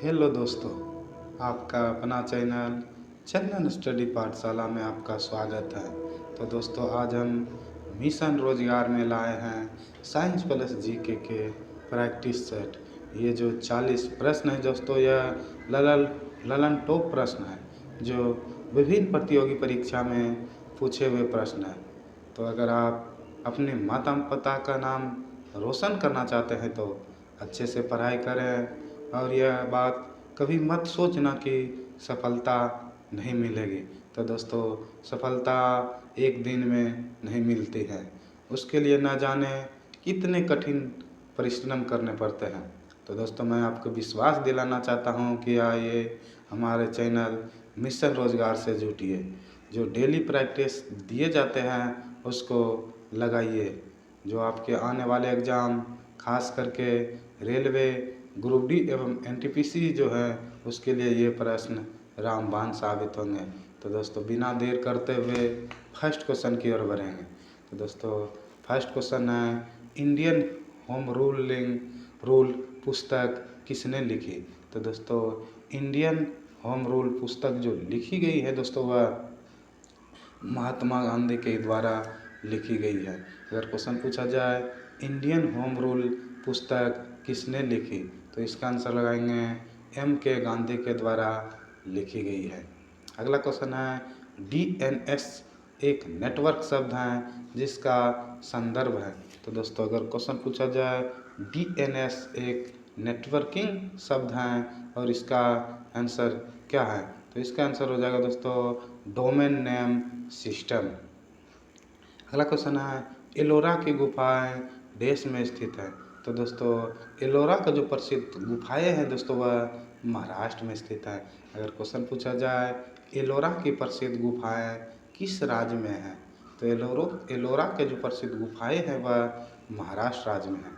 Hello दोस्तों, आपका अपना चैनल चंदन स्टडी पाठशाला में आपका स्वागत है। तो दोस्तों, आज हम मिशन रोजगार में लाए हैं साइंस प्लस जीके के प्रैक्टिस सेट। ये जो 40 प्रश्न है दोस्तों, यह ललन ललन टॉप प्रश्न है जो विभिन्न प्रतियोगी परीक्षा में पूछे हुए प्रश्न हैं। तो अगर आप अपने माता पिता का नाम रोशन करना चाहते हैं तो अच्छे से पढ़ाई करें। और यह बात कभी मत सोचना कि सफलता नहीं मिलेगी। तो दोस्तों, सफलता एक दिन में नहीं मिलती है, उसके लिए न जाने कितने कठिन परिश्रम करने पड़ते हैं। तो दोस्तों, मैं आपको विश्वास दिलाना चाहता हूँ कि आइए हमारे चैनल मिशन रोजगार से जुटिए। जो डेली प्रैक्टिस दिए जाते हैं उसको लगाइए। जो आपके आने वाले एग्ज़ाम, खास करके रेलवे, ग्रुप डी एवं एनटीपीसी जो है, उसके लिए ये प्रश्न रामबाण साबित होंगे। तो दोस्तों, बिना देर करते हुए फर्स्ट क्वेश्चन की ओर बढ़ेंगे। तो दोस्तों, फर्स्ट क्वेश्चन है, इंडियन होम रूल पुस्तक किसने लिखी? तो दोस्तों, इंडियन होम रूल पुस्तक जो लिखी गई है दोस्तों, वह महात्मा गांधी के द्वारा लिखी गई है। अगर क्वेश्चन पूछा जाए इंडियन होम रूल पुस्तक किसने लिखी, तो इसका आंसर लगाएंगे के गांधी के द्वारा लिखी गई है। अगला क्वेश्चन है, डीएनएस एक नेटवर्क शब्द है जिसका संदर्भ है। तो दोस्तों, अगर क्वेश्चन पूछा जाए डीएनएस एक नेटवर्किंग शब्द है और इसका आंसर क्या है, तो इसका आंसर हो जाएगा दोस्तों डोमेन नेम सिस्टम। अगला क्वेश्चन है, एलोरा की गुफाएं देश में स्थित है। तो दोस्तों, एलोरा का जो प्रसिद्ध गुफाएं हैं दोस्तों, वह महाराष्ट्र में स्थित है। अगर क्वेश्चन पूछा जाए एलोरा की प्रसिद्ध गुफाएं किस राज्य में है, तो एलोरा के जो प्रसिद्ध गुफाएं हैं वह महाराष्ट्र राज्य में है।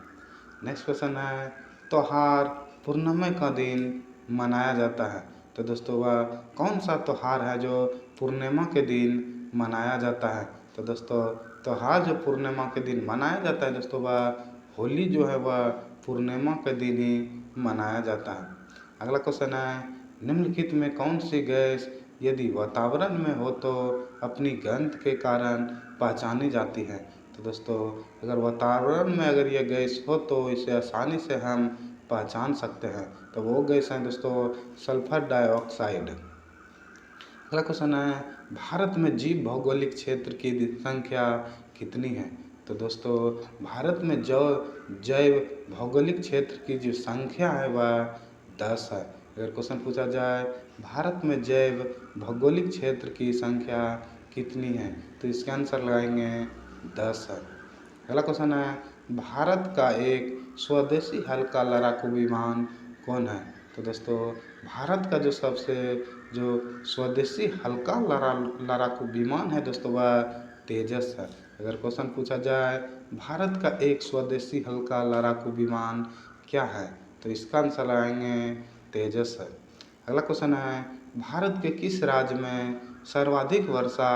नेक्स्ट क्वेश्चन है, त्योहार पूर्णिमा का दिन मनाया जाता है। तो दोस्तों, वह कौन सा त्योहार है जो पूर्णिमा के दिन मनाया जाता है? तो दोस्तों, त्योहार जो पूर्णिमा के दिन मनाया जाता है दोस्तों, वह होली जो है वह पूर्णिमा के दिन ही मनाया जाता है। अगला क्वेश्चन है, निम्नलिखित में कौन सी गैस यदि वातावरण में हो तो अपनी गंध के कारण पहचानी जाती है? तो दोस्तों, अगर वातावरण में अगर यह गैस हो तो इसे आसानी से हम पहचान सकते हैं। तो वो गैस है दोस्तों सल्फर डाइऑक्साइड। अगला क्वेश्चन है, भारत में जीव भौगोलिक क्षेत्र की संख्या कितनी है? तो दोस्तों, भारत में जैव भौगोलिक क्षेत्र की जो संख्या है वह 10 है। अगर क्वेश्चन पूछा जाए भारत में जैव भौगोलिक क्षेत्र की संख्या कितनी है, तो इसका आंसर लगाएंगे 10 है। अगला क्वेश्चन है, भारत का एक स्वदेशी हल्का लड़ाकू विमान कौन है? तो दोस्तों, भारत का जो सबसे जो स्वदेशी हल्का लड़ाकू विमान है दोस्तों, वह तेजस है। अगर क्वेश्चन पूछा जाए भारत का एक स्वदेशी हल्का लड़ाकू विमान क्या है, तो इसका आंसर आएंगे तेजस है। अगला क्वेश्चन है, भारत के किस राज्य में सर्वाधिक वर्षा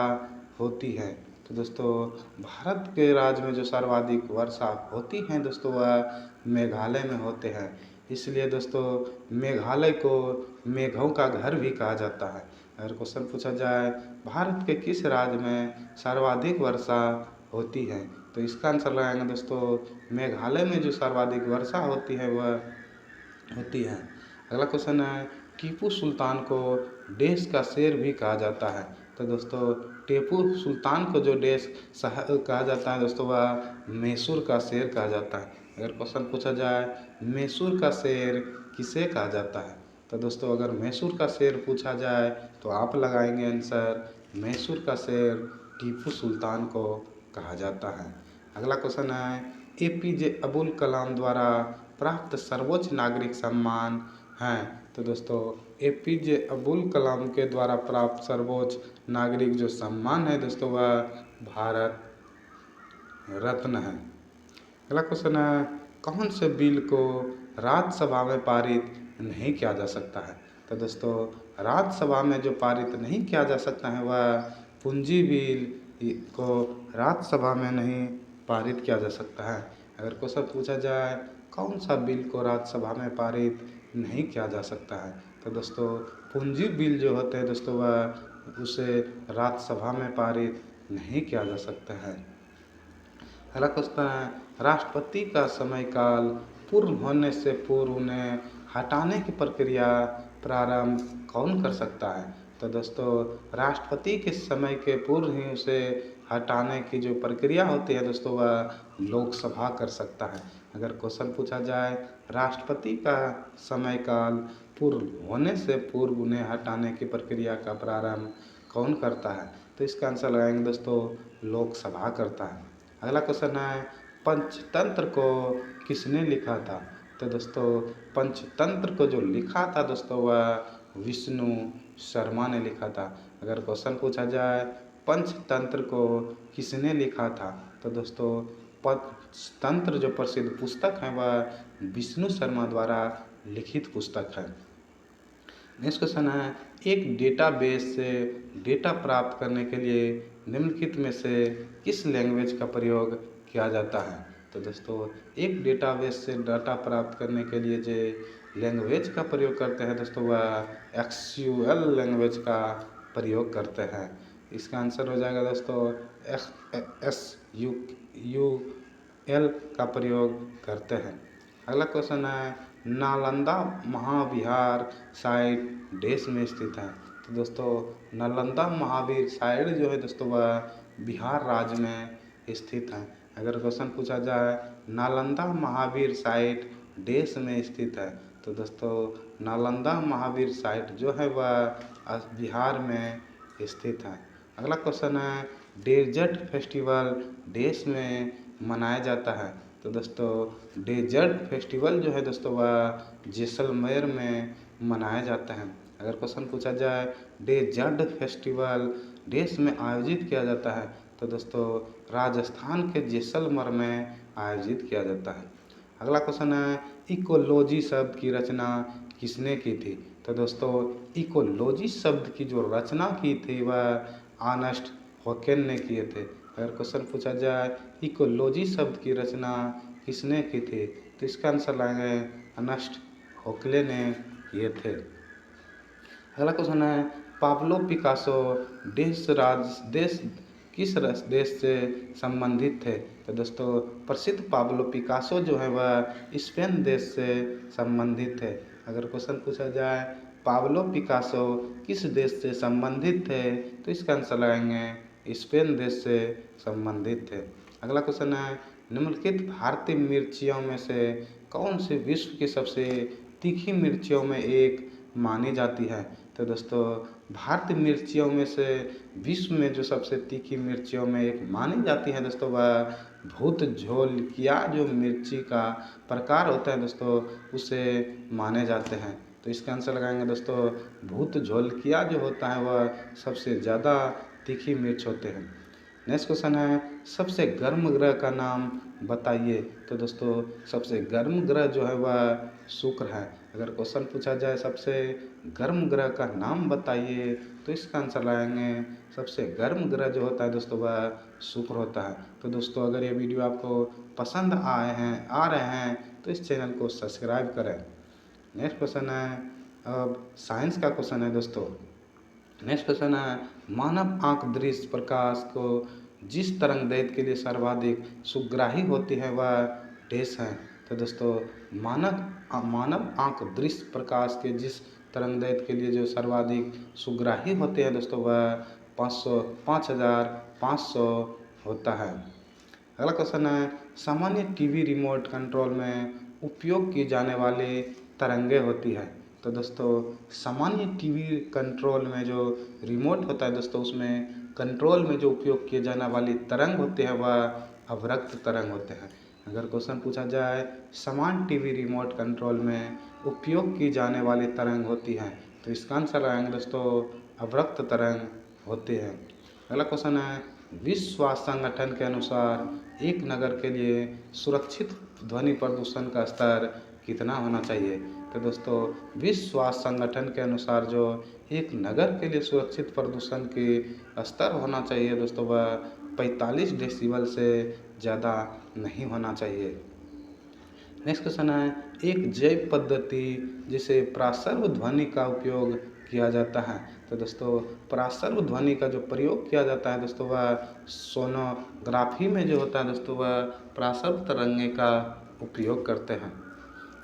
होती है? तो दोस्तों, भारत के राज्य में जो सर्वाधिक वर्षा होती है दोस्तों, वह मेघालय में होते हैं। इसलिए दोस्तों, मेघालय को मेघों का घर भी कहा जाता है। अगर क्वेश्चन पूछा जाए भारत के किस राज्य में सर्वाधिक वर्षा होती है, तो इसका आंसर लगाएंगे दोस्तों मेघालय में जो सर्वाधिक वर्षा होती है वह होती है। अगला क्वेश्चन है, टीपू सुल्तान को देश का शेर भी कहा जाता है। तो दोस्तों, टीपू सुल्तान को जो देश कहा जाता है दोस्तों, वह मैसूर का शेर कहा जाता है। अगर क्वेश्चन पूछा जाए मैसूर का शेर किसे कहा जाता है, तो दोस्तों अगर मैसूर का शेर पूछा जाए तो आप लगाएंगे आंसर मैसूर का शेर टीपू सुल्तान को कहा जाता है। अगला क्वेश्चन है, एपीजे अब्दुल कलाम द्वारा प्राप्त सर्वोच्च नागरिक सम्मान है। तो दोस्तों, एपीजे अब्दुल कलाम के द्वारा प्राप्त सर्वोच्च नागरिक जो सम्मान है दोस्तों, वह भारत रत्न है। अगला क्वेश्चन है, कौन से बिल को राज्यसभा में पारित नहीं किया जा सकता है? तो दोस्तों, राज्यसभा में जो पारित नहीं किया जा सकता है वह पूंजी बिल को राज्यसभा में नहीं पारित किया जा सकता है। अगर क्वेश्चन पूछा जाए कौन सा बिल को राज्यसभा में पारित नहीं किया जा सकता है। तो दोस्तों पूंजी बिल जो होते हैं दोस्तों वह उसे राज्यसभा में पारित नहीं किया जा सकता है। अगला क्वेश्चन है, राष्ट्रपति का समय काल पूर्ण होने से पूर्व उन्हें हटाने की प्रक्रिया प्रारंभ कौन कर सकता है? तो दोस्तों राष्ट्रपति के समय के पूर्व ही उसे हटाने की जो प्रक्रिया होती है दोस्तों वह लोकसभा कर सकता है। अगर क्वेश्चन पूछा जाए राष्ट्रपति का समय काल पूर्ण होने से पूर्व उन्हें हटाने की प्रक्रिया का प्रारंभ कौन करता है? तो इसका आंसर लगाएंगे दोस्तों लोकसभा करता है। अगला क्वेश्चन है, पंचतंत्र को किसने लिखा था? तो दोस्तों पंचतंत्र को जो लिखा था दोस्तों वह विष्णु शर्मा ने लिखा था। अगर क्वेश्चन पूछा जाए पंचतंत्र को किसने लिखा था? तो दोस्तों पंचतंत्र जो प्रसिद्ध पुस्तक है वह विष्णु शर्मा द्वारा लिखित पुस्तक है। नेक्स्ट क्वेश्चन है, एक डेटाबेस से डेटा प्राप्त करने के लिए निम्नलिखित में से किस लैंग्वेज का प्रयोग किया जाता है? तो दोस्तों एक डेटाबेस से डाटा प्राप्त करने के लिए जो लैंग्वेज का प्रयोग करते हैं दोस्तों वह एक्सक्यूएल लैंग्वेज का प्रयोग करते हैं। इसका आंसर हो जाएगा दोस्तों SQL का प्रयोग करते हैं। अगला क्वेश्चन है, नालंदा महाविहार साइट देश में स्थित है? तो दोस्तों नालंदा महावीर साइट जो है दोस्तों वह बिहार राज्य में स्थित है। अगर क्वेश्चन पूछा जाए नालंदा महावीर साइट देश में स्थित है? तो दोस्तों नालंदा महावीर साइट जो है वह बिहार में स्थित है। अगला क्वेश्चन है, डेजर्ट फेस्टिवल देश में मनाया जाता है? तो दोस्तों डेजर्ट फेस्टिवल जो है दोस्तों वह जैसलमेर में मनाया जाता है। अगर क्वेश्चन पूछा जाए डेजर्ट फेस्टिवल देश में आयोजित किया जाता है? तो दोस्तों राजस्थान के जैसलमेर में आयोजित किया जाता है। अगला क्वेश्चन है, इकोलॉजी शब्द की रचना किसने की थी? तो दोस्तों इकोलॉजी शब्द की जो रचना की थी वह अर्नेस्ट हॉकेल ने किए थे। अगर क्वेश्चन पूछा जाए इकोलॉजी शब्द की रचना किसने की थी? तो इसका आंसर लाएंगे अर्नेस्ट हॉकेल ने किए थे। अगला क्वेश्चन है, पाब्लो पिकासो देश से संबंधित थे? तो दोस्तों प्रसिद्ध पाब्लो पिकासो जो है वह स्पेन देश से संबंधित थे। अगर क्वेश्चन पूछा जाए पाब्लो पिकासो किस देश से संबंधित थे? तो इसका आंसर लगाएंगे स्पेन देश से संबंधित थे। अगला क्वेश्चन है, निम्नलिखित भारतीय मिर्चियों में से कौन सी विश्व की सबसे तीखी मिर्चियों में एक मानी जाती है? तो दोस्तों भारतीय मिर्चियों में से विश्व में जो सबसे तीखी मिर्चियों में एक मानी जाती है दोस्तों वह भूत झोलकिया जो मिर्ची का प्रकार होता है दोस्तों उसे माने जाते हैं। तो इसका आंसर लगाएंगे दोस्तों भूत झोलकिया जो होता है वह सबसे ज़्यादा तीखी मिर्च होते हैं। नेक्स्ट क्वेश्चन है, सबसे गर्म ग्रह का नाम बताइए? तो दोस्तों सबसे गर्म ग्रह जो है वह शुक्र है। अगर क्वेश्चन पूछा जाए सबसे गर्म ग्रह का नाम बताइए तो इसका आंसर लाएंगे सबसे गर्म ग्रह जो होता है दोस्तों वह शुक्र होता है। तो दोस्तों अगर ये वीडियो आपको पसंद आ रहे हैं तो इस चैनल को सब्सक्राइब करें। नेक्स्ट क्वेश्चन है, अब साइंस का क्वेश्चन है दोस्तों। नेक्स्ट क्वेश्चन है, मानव आंख दृश्य प्रकाश को जिस तरंगदैर्घ्य के लिए सर्वाधिक सुग्राही होती है वह डैश है? तो दोस्तों मानव आंख दृश्य प्रकाश के जिस तरंगदैर्घ्य के लिए जो सर्वाधिक सुग्राही होते हैं दोस्तों वह 5500 होता है। अगला क्वेश्चन है, सामान्य टीवी रिमोट कंट्रोल में उपयोग की जाने वाली तरंगे होती है? तो दोस्तों सामान्य टीवी कंट्रोल में जो रिमोट होता है दोस्तों उसमें कंट्रोल में जो उपयोग किए जाने वाली तरंग होते हैं वह अवरक्त तरंग होते हैं। अगर क्वेश्चन पूछा जाए समान टीवी रिमोट कंट्रोल में उपयोग की जाने वाली तरंग होती है तो इसका आंसर आएंगे दोस्तों अवरक्त तरंग होते हैं। अगला क्वेश्चन है, विश्व स्वास्थ्य संगठन के अनुसार एक नगर के लिए सुरक्षित ध्वनि प्रदूषण का स्तर कितना होना चाहिए? तो दोस्तों विश्व स्वास्थ्य संगठन के अनुसार जो एक नगर के लिए सुरक्षित प्रदूषण की स्तर होना चाहिए दोस्तों वह 45 डेसिबल से ज़्यादा नहीं होना चाहिए। नेक्स्ट क्वेश्चन है, एक जैव पद्धति जिसे प्रासर्व ध्वनि का उपयोग किया जाता है। तो दोस्तों प्रासर्व ध्वनि का जो प्रयोग किया जाता है दोस्तों वह सोनोग्राफी में जो होता है दोस्तों वह प्रासर्व तरंगे का उपयोग करते हैं।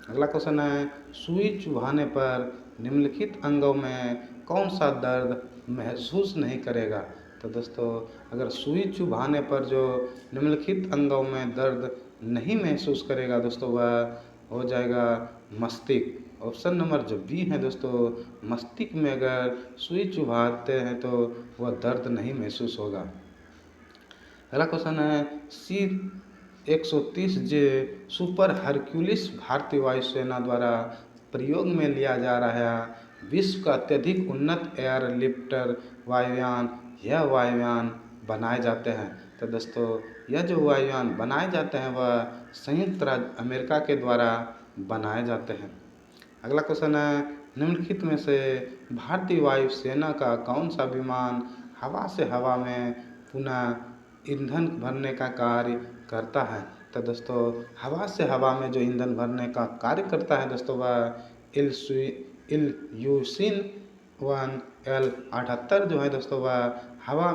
अगला क्वेश्चन है, सुई चुभाने पर निम्नलिखित अंगों में कौन सा दर्द महसूस नहीं करेगा। तो दोस्तों अगर सुई चुभाने पर जो निम्नलिखित अंगों में दर्द नहीं महसूस करेगा दोस्तों वह हो जाएगा मस्तिष्क। ऑप्शन नंबर जो बी है दोस्तों, मस्तिष्क में अगर सुई चुभाते हैं तो वह दर्द नहीं महसूस होगा। अगला क्वेश्चन है, C-130J सुपर हरक्यूलिस भारतीय वायुसेना द्वारा प्रयोग में लिया जा रहा विश्व का अत्यधिक उन्नत एयरलिफ्टर वायुयान। यह वायुयान बनाए जाते हैं। तो दोस्तों यह जो वायुयान बनाए जाते हैं वह संयुक्त राज्य अमेरिका के द्वारा बनाए जाते हैं। अगला क्वेश्चन है, निम्नलिखित में से भारतीय वायुसेना का कौन सा विमान हवा से हवा में पुनः ईंधन भरने का कार्य करता है। तो दोस्तों हवा से हवा में जो ईंधन भरने का कार्य करता है दोस्तों वह इल्यूसिन 1L78 जो है दोस्तों वह हवा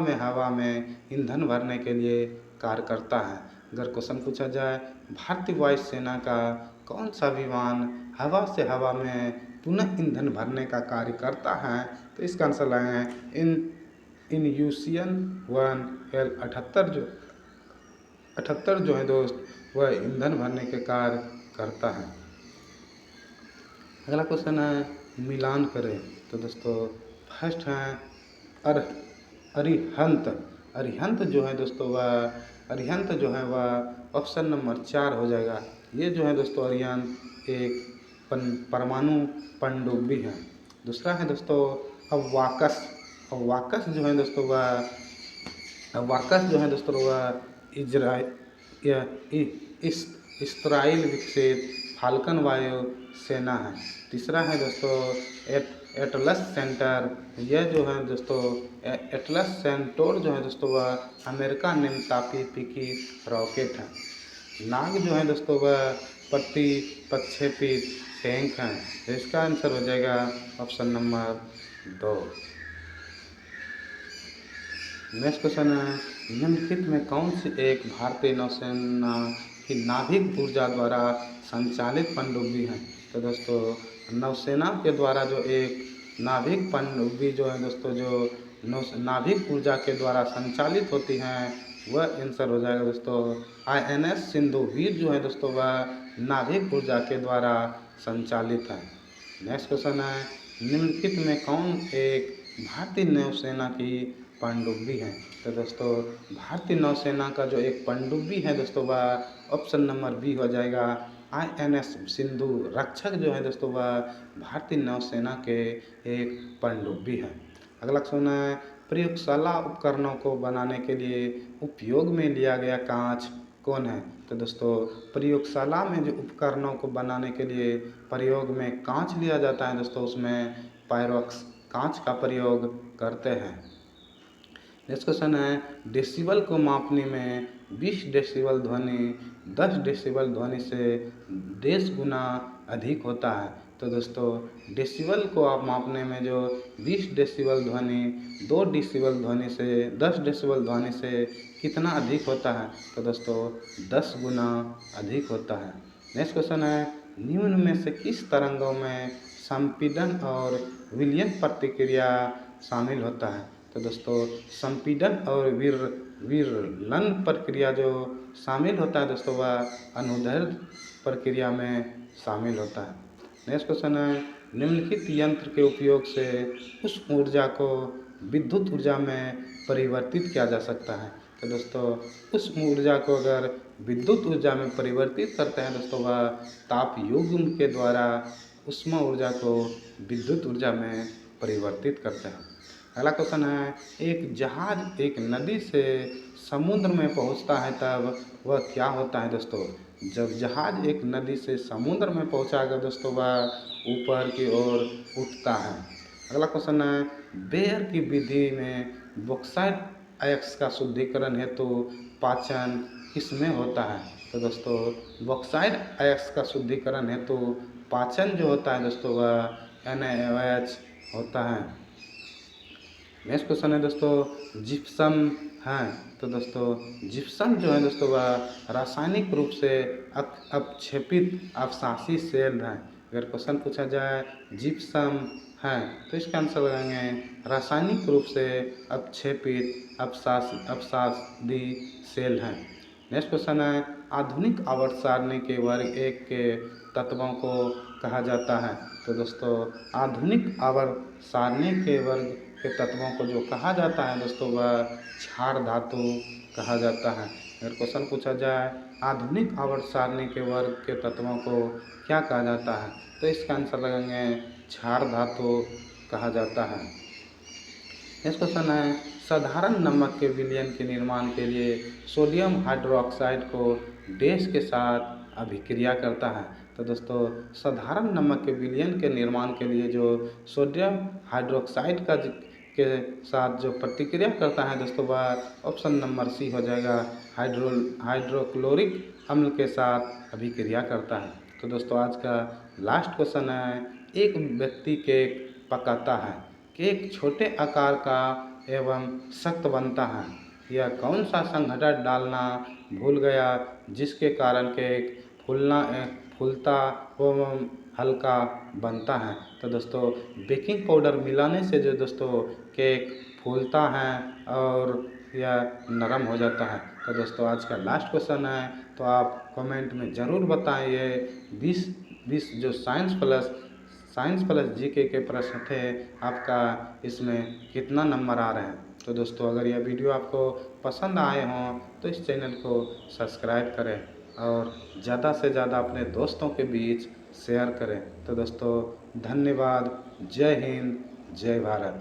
में ईंधन भरने के लिए कार्य करता है। अगर क्वेश्चन पूछा जाए भारतीय वायुसेना का कौन सा विमान हवा से हवा में पुनः ईंधन भरने का कार्य करता है, तो इसका आंसर लाएंगे इल्यूसिन 1L78 जो है दोस्त वह ईंधन भरने के कार्य करता है। अगला क्वेश्चन है, मिलान करें। तो दोस्तों फर्स्ट है अरिहंत। अरिहंत जो है दोस्तों वह ऑप्शन नंबर 4 हो जाएगा। ये जो है दोस्तों अरिहंत एक परमाणु पनडुब्बी है। दूसरा है दोस्तों अवाकस। अवाकस जो है दोस्तों वह इस्राइल विकसित फाल्कन वायु सेना है। तीसरा है दोस्तों एटलस सेंटर। यह जो है दोस्तों एटलस सेंटोर जो है दोस्तों वह अमेरिका निर्मित पिकी रॉकेट है। नाग जो है दोस्तों वह प्रति प्रक्षेपित टैंक है। इसका आंसर हो जाएगा ऑप्शन नंबर 2। नेक्स्ट क्वेश्चन है, निम्नलिखित में कौन सी एक भारतीय नौसेना की नाभिक ऊर्जा द्वारा संचालित पनडुब्बी है। तो दोस्तों नौसेना के द्वारा जो एक नाभिक पनडुब्बी जो है दोस्तों जो नाभिक ऊर्जा के द्वारा संचालित होती हैं वह आंसर हो जाएगा दोस्तों INS सिंधुवीर जो है दोस्तों वह नाभिक ऊर्जा के द्वारा संचालित है। नेक्स्ट क्वेश्चन है, निम्नलिखित में कौन एक भारतीय नौसेना की पनडुब्बी है। तो दोस्तों भारतीय नौसेना का जो एक पनडुब्बी है दोस्तों वह ऑप्शन नंबर बी हो जाएगा INS सिंधु रक्षक जो है दोस्तों वह भारतीय नौसेना के एक पनडुब्बी है। अगला क्वेश्चन है, प्रयोगशाला उपकरणों को बनाने के लिए उपयोग में लिया गया कांच कौन है। तो दोस्तों प्रयोगशाला में जो उपकरणों को बनाने के लिए प्रयोग में कांच लिया जाता है दोस्तों उसमें पायरोक्स कांच का प्रयोग करते हैं। नेक्स्ट क्वेश्चन है, डेसिबल को मापने में 20 डेसिबल ध्वनि 10 डेसिबल ध्वनि से 10 गुना अधिक होता है। तो दोस्तों डेसिबल को आप मापने में जो 20 डेसिबल ध्वनि 2 डेसिबल ध्वनि से 10 डेसिबल ध्वनि से कितना अधिक होता है। तो दोस्तों 10 गुना अधिक होता है। नेक्स्ट क्वेश्चन है, निम्न में से किस तरंगों में संपीड़न और विलयन प्रतिक्रिया शामिल होता है। तो दोस्तों संपीड़न और विरलन प्रक्रिया जो शामिल होता है दोस्तों वह अनुदैर्ध्य प्रक्रिया में शामिल होता है। नेक्स्ट क्वेश्चन है, निम्नलिखित यंत्र के उपयोग से उस ऊर्जा को विद्युत ऊर्जा में परिवर्तित किया जा सकता है। तो दोस्तों उस ऊर्जा को अगर विद्युत ऊर्जा में परिवर्तित करते हैं दोस्तों वह ताप युग्म के द्वारा ऊष्मा ऊर्जा को विद्युत ऊर्जा में परिवर्तित करते हैं। अगला क्वेश्चन है, एक जहाज एक नदी से समुद्र में पहुंचता है तब वह क्या होता है दोस्तों। जब जहाज एक नदी से समुद्र में पहुंचाएगा दोस्तों वह ऊपर की ओर उठता है। अगला क्वेश्चन है, बेयर की विधि में बॉक्साइट अयस्क का शुद्धिकरण हेतु पाचन किसमें होता है? तो दोस्तों बॉक्साइट अयस्क का शुद्धिकरण हेतु पाचन जो होता है दोस्तों वह NaOH होता है। नेक्स्ट क्वेश्चन है दोस्तों जिप्सम है। तो दोस्तों जिप्सम जो है दोस्तों वह रासायनिक रूप से अपक्षेपित अवसासी सेल है। अगर क्वेश्चन पूछा जाए जिप्सम है तो इसका आंसर लगाएंगे रासायनिक रूप से अपक्षेपित अवसादी सेल है। नेक्स्ट क्वेश्चन है आधुनिक आवर्त सारणी के वर्ग एक के तत्वों को कहा जाता है। तो दोस्तों आधुनिक आवर्त सारणी के वर्ग के तत्वों को जो कहा जाता है दोस्तों वह क्षार धातु कहा जाता है। अगर क्वेश्चन पूछा जाए आधुनिक आवर्त सारणी के वर्ग के तत्वों को क्या कहा जाता है तो इसका आंसर लगाएंगे क्षार धातु कहा जाता है। नेक्स्ट क्वेश्चन है साधारण नमक के विलयन के निर्माण के लिए सोडियम हाइड्रोक्साइड को डैश के साथ अभिक्रिया करता है। तो दोस्तों साधारण नमक के विलयन के निर्माण के लिए जो सोडियम हाइड्रोक्साइड के साथ जो प्रतिक्रिया करता है दोस्तों वह ऑप्शन नंबर सी हो जाएगा, हाइड्रोक्लोरिक अम्ल के साथ अभिक्रिया करता है। तो दोस्तों आज का लास्ट क्वेश्चन है एक व्यक्ति केक पकाता है, केक छोटे आकार का एवं सख्त बनता है, यह कौन सा संघटक डालना भूल गया जिसके कारण केक फूलता एवं हल्का बनता है। तो दोस्तों बेकिंग पाउडर मिलाने से जो दोस्तों केक फूलता है और यह नरम हो जाता है। तो दोस्तों आज का लास्ट क्वेश्चन है तो आप कमेंट में ज़रूर बताएं ये 20 जो साइंस प्लस जीके के प्रश्न थे आपका इसमें कितना नंबर आ रहे हैं। तो दोस्तों अगर यह वीडियो आपको पसंद आए हों तो इस चैनल को सब्सक्राइब करें और ज़्यादा से ज़्यादा अपने दोस्तों के बीच शेयर करें। तो दोस्तों धन्यवाद। जय हिंद, जय भारत।